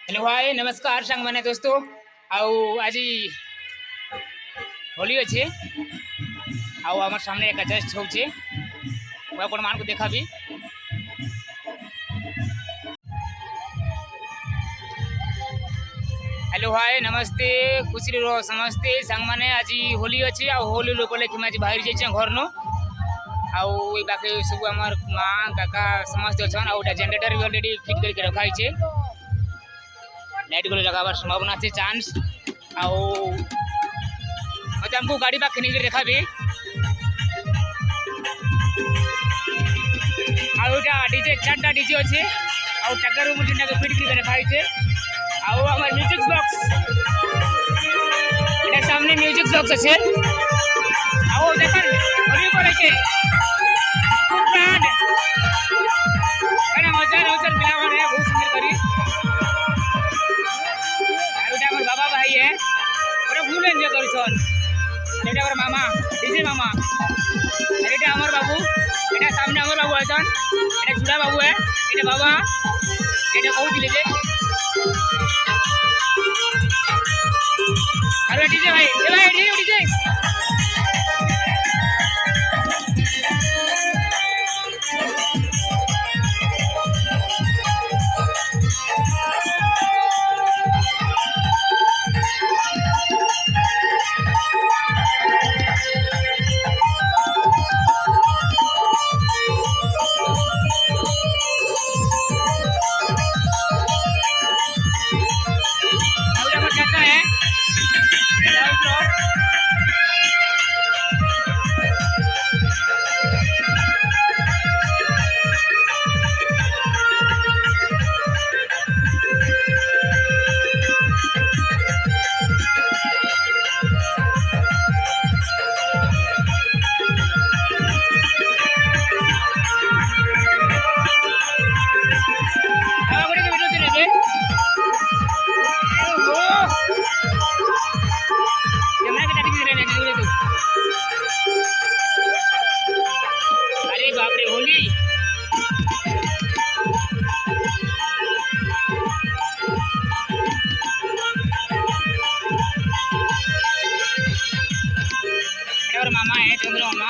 hello hi नमस्कार सांग मैंने दोस्तों आउ आज होली अच्छे आउ आम सामने एक जस्ट होचे आपण मान को देखा भी हेलो हाय नमस्ते खुशी रहो समस्ते सांग मैंने आज होली अच्छे आ होली उपलक्षे आज बाहर जाइए घर नु आउ बाकी सब आम माँ काका समस्त अच्छा आउ जनरेटर भी अलरेडी फिट करके रखाई लाइट गुलो लगाबार संभावना अच्छे चांस आउ हमको गाड़ी पाखे नहीं देखा भी आउटा डीजे चारटा डीजे अच्छे आउ टक्कर मुझे फिट करके रखाई आउ हमार म्यूजिक बॉक्स एटा सामने म्यूजिक बॉक्स अच्छे आउ देखन होली पड़े छे खूब बैंड एना मजा नौचर मिलावन है बहुत सुंदर करी आउटा बाबा भाई है पूरा फुल एंजॉय करछन एटा मामा डीजे मामा एटा हमर बाबू एटा सामने हमर बाबू अछन एटा चूड़ा बाबू है एटा बाबा एटा कहू दिले जे अरे डीजे भाई ए भाई डीजे अरे बाप रे होली और मामा है चंद्र मामा